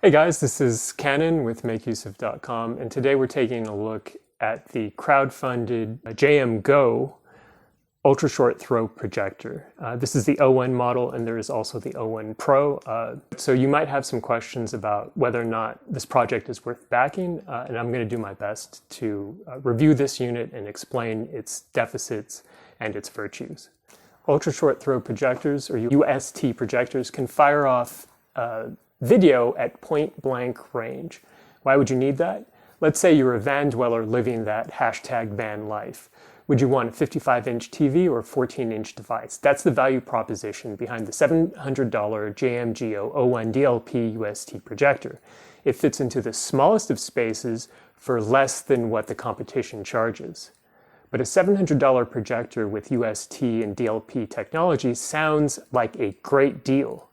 Hey guys, this is Canon with MakeUseOf.com, and today we're taking a look at the crowdfunded JMGO ultra short throw projector. This is the O1 model, and there is also the O1 Pro. So you might have some questions about whether or not this project is worth backing, and I'm going to do my best to review this unit and explain its deficits and its virtues. Ultra short throw projectors, or UST projectors, can fire off video at point blank range. Why would you need that? Let's say you're a van dweller living that hashtag van life. Would you want a 55-inch TV or a 14-inch device? That's the value proposition behind the $700 JMGO O1 DLP UST projector. It fits into the smallest of spaces for less than what the competition charges. But a $700 projector with UST and DLP technology sounds like a great deal.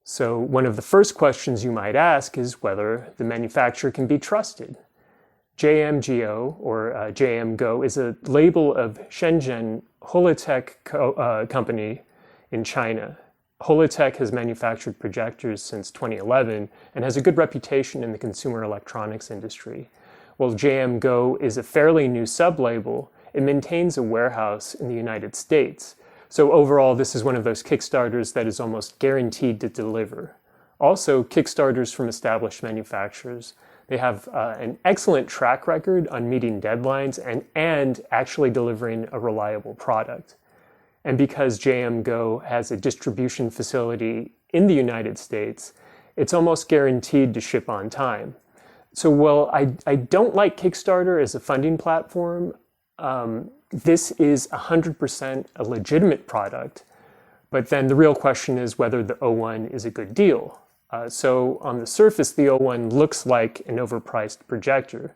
So one of the first questions you might ask is whether the manufacturer can be trusted. JMGO, or JMGO, is a label of Shenzhen Holotech company in China. Holotech has manufactured projectors since 2011 and has a good reputation in the consumer electronics industry. While JMGO is a fairly new sub-label, it maintains a warehouse in the United States. So overall, this is one of those Kickstarters that is almost guaranteed to deliver. Also, Kickstarters from established manufacturers, they have an excellent track record on meeting deadlines and actually delivering a reliable product. And because JMGO has a distribution facility in the United States, it's almost guaranteed to ship on time. So while I don't like Kickstarter as a funding platform, this is 100% a legitimate product, but then the real question is whether the O1 is a good deal. So on the surface, the O1 looks like an overpriced projector,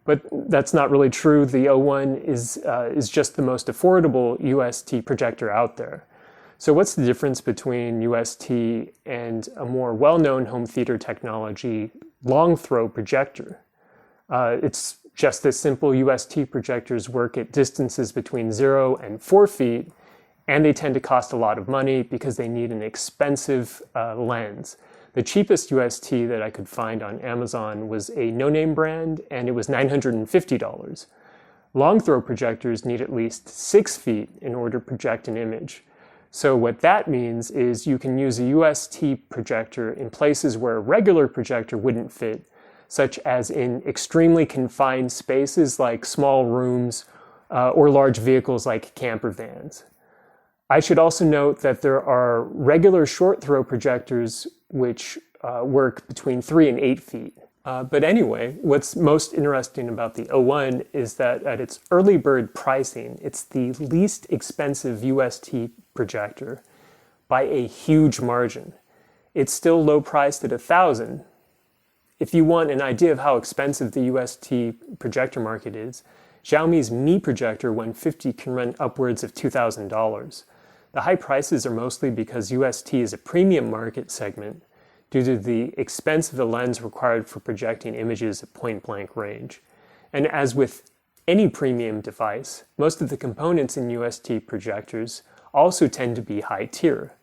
but that's not really true. The O1 is just the most affordable UST projector out there. So what's the difference between UST and a more well-known home theater technology long throw projector? It's just as simple. UST projectors work at distances between 0 and 4 feet, and they tend to cost a lot of money because they need an expensive lens. The cheapest UST that I could find on Amazon was a no-name brand, and it was $950. Long throw projectors need at least 6 feet in order to project an image. So what that means is you can use a UST projector in places where a regular projector wouldn't fit, such as in extremely confined spaces like small rooms or large vehicles like camper vans. I should also note that there are regular short throw projectors which work between 3 and 8 feet. But anyway, what's most interesting about the O1 is that at its early bird pricing, it's the least expensive UST projector by a huge margin. It's still low priced at $1,000. If you want an idea of how expensive the UST projector market is, Xiaomi's Mi projector 150 can run upwards of $2,000. The high prices are mostly because UST is a premium market segment due to the expense of the lens required for projecting images at point-blank range. And as with any premium device, most of the components in UST projectors also tend to be high tier.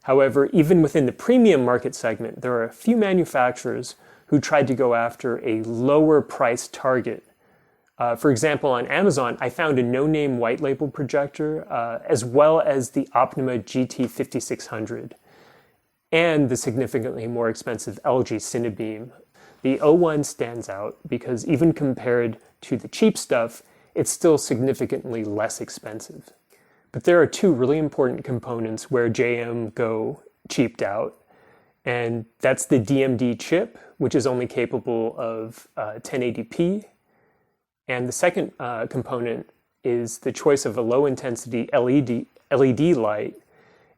However, even within the premium market segment, there are a few manufacturers who tried to go after a lower price target. For example, on Amazon, I found a no-name white label projector, as well as the Optima GT5600, and the significantly more expensive LG Cinebeam. The O1 stands out because even compared to the cheap stuff, it's still significantly less expensive. But there are two really important components where JMGO cheaped out, and that's the DMD chip, which is only capable of 1080p, and the second component is the choice of a low-intensity LED light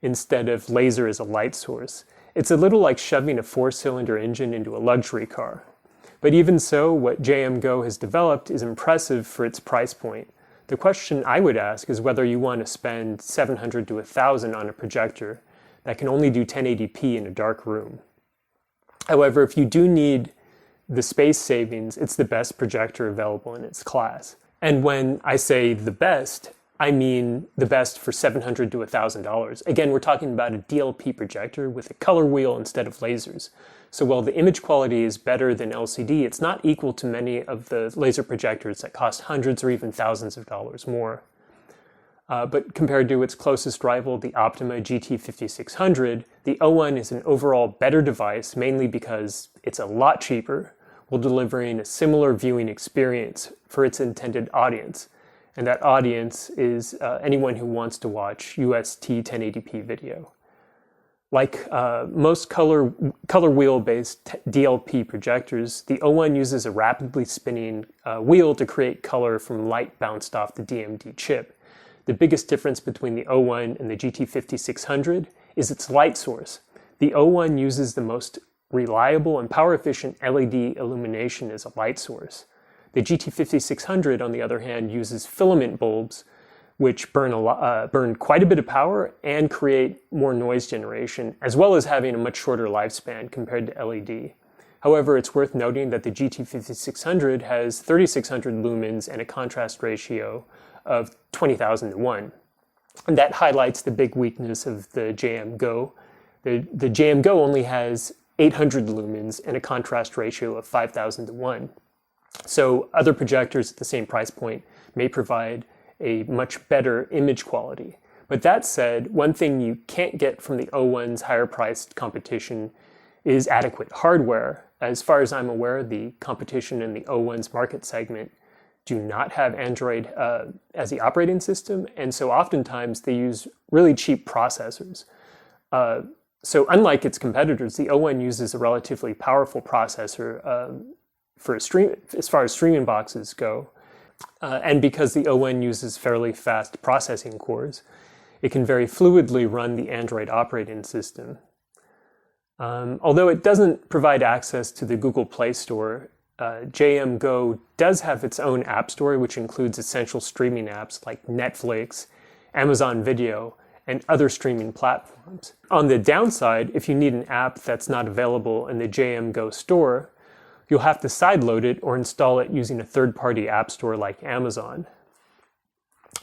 instead of laser as a light source. It's a little like shoving a 4-cylinder engine into a luxury car. But even so, what JMGO has developed is impressive for its price point. The question I would ask is whether you want to spend $700 to $1,000 on a projector that can only do 1080p in a dark room. However, if you do need the space savings, it's the best projector available in its class. And when I say the best, I mean the best for $700 to $1,000. Again, we're talking about a DLP projector with a color wheel instead of lasers. So while the image quality is better than LCD, it's not equal to many of the laser projectors that cost hundreds or even thousands of dollars more. But compared to its closest rival, the Optima GT5600, the O1 is an overall better device, mainly because it's a lot cheaper, while delivering a similar viewing experience for its intended audience. And that audience is anyone who wants to watch UST 1080p video. Like most color wheel-based DLP projectors, the O1 uses a rapidly spinning wheel to create color from light bounced off the DMD chip. The biggest difference between the O1 and the GT5600 is its light source. The O1 uses the most reliable and power-efficient LED illumination as a light source. The GT5600, on the other hand, uses filament bulbs, which burn quite a bit of power and create more noise generation, as well as having a much shorter lifespan compared to LED. However, it's worth noting that the GT5600 has 3600 lumens and a contrast ratio of 20,000 to 1. And that highlights the big weakness of the JMGO. The JMGO only has 800 lumens and a contrast ratio of 5,000 to 1. So other projectors at the same price point may provide a much better image quality. But that said, one thing you can't get from the O1's higher priced competition is adequate hardware. As far as I'm aware, the competition in the O1's market segment do not have Android as the operating system, and so oftentimes they use really cheap processors. So unlike its competitors, the O1 uses a relatively powerful processor as far as streaming boxes go. And because the O1 uses fairly fast processing cores, it can very fluidly run the Android operating system. Although it doesn't provide access to the Google Play Store, JMGO does have its own app store, which includes essential streaming apps like Netflix, Amazon Video, and other streaming platforms. On the downside, if you need an app that's not available in the JMGO store, you'll have to sideload it or install it using a third-party app store like Amazon.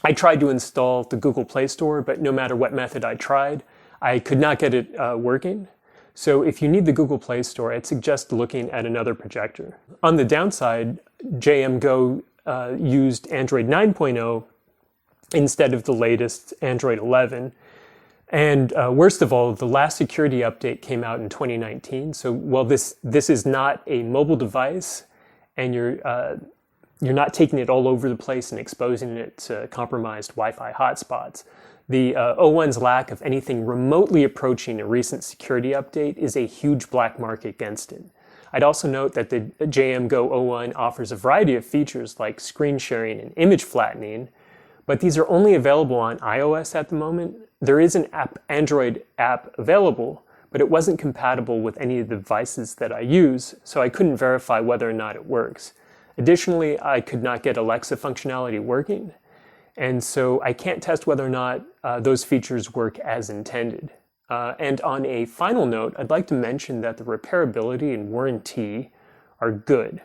I tried to install the Google Play Store, but no matter what method I tried, I could not get it working. So if you need the Google Play Store, I'd suggest looking at another projector. On the downside, JMGO used Android 9.0 instead of the latest Android 11. And worst of all, the last security update came out in 2019. So while this is not a mobile device, and you're not taking it all over the place and exposing it to compromised Wi-Fi hotspots, the O1's lack of anything remotely approaching a recent security update is a huge black mark against it. I'd also note that the JMGO O1 offers a variety of features like screen sharing and image flattening, but these are only available on iOS at the moment. There is an Android app available, but it wasn't compatible with any of the devices that I use, so I couldn't verify whether or not it works. Additionally, I could not get Alexa functionality working, and so I can't test whether or not those features work as intended. And on a final note, I'd like to mention that the repairability and warranty are good.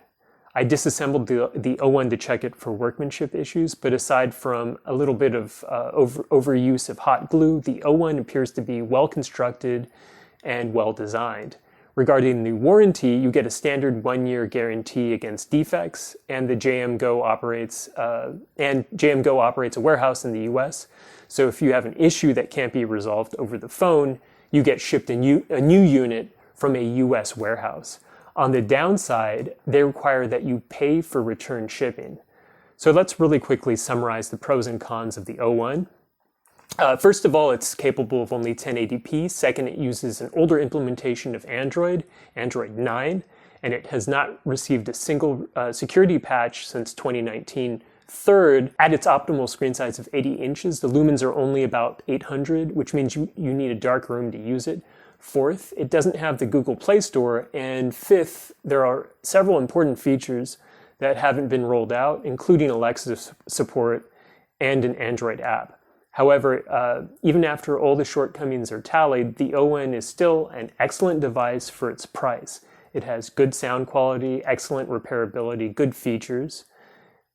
I disassembled the O1 to check it for workmanship issues, but aside from a little bit of overuse of hot glue, the O1 appears to be well constructed and well designed. Regarding the warranty, you get a standard 1-year guarantee against defects, and JMGO operates a warehouse in the US. So if you have an issue that can't be resolved over the phone, you get shipped a new unit from a US warehouse. On the downside, they require that you pay for return shipping. So let's really quickly summarize the pros and cons of the O1. First of all, it's capable of only 1080p. Second, it uses an older implementation of Android 9, and it has not received a single security patch since 2019. Third, at its optimal screen size of 80 inches, the lumens are only about 800, which means you need a dark room to use it. Fourth, it doesn't have the Google Play Store. And fifth, there are several important features that haven't been rolled out, including Alexa support and an Android app. However, even after all the shortcomings are tallied, the O1 is still an excellent device for its price. It has good sound quality, excellent repairability, good features,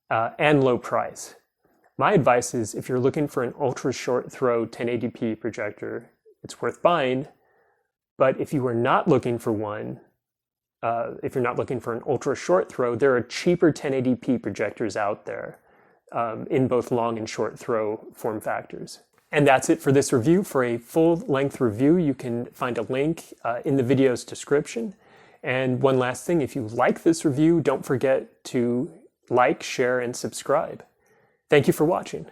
and low price. My advice is if you're looking for an ultra short throw 1080p projector, it's worth buying. But if you are not looking for one, if you're not looking for an ultra short throw, there are cheaper 1080p projectors out there in both long and short throw form factors. And that's it for this review. For a full-length review, you can find a link in the video's description. And one last thing, if you like this review, don't forget to like, share, and subscribe. Thank you for watching.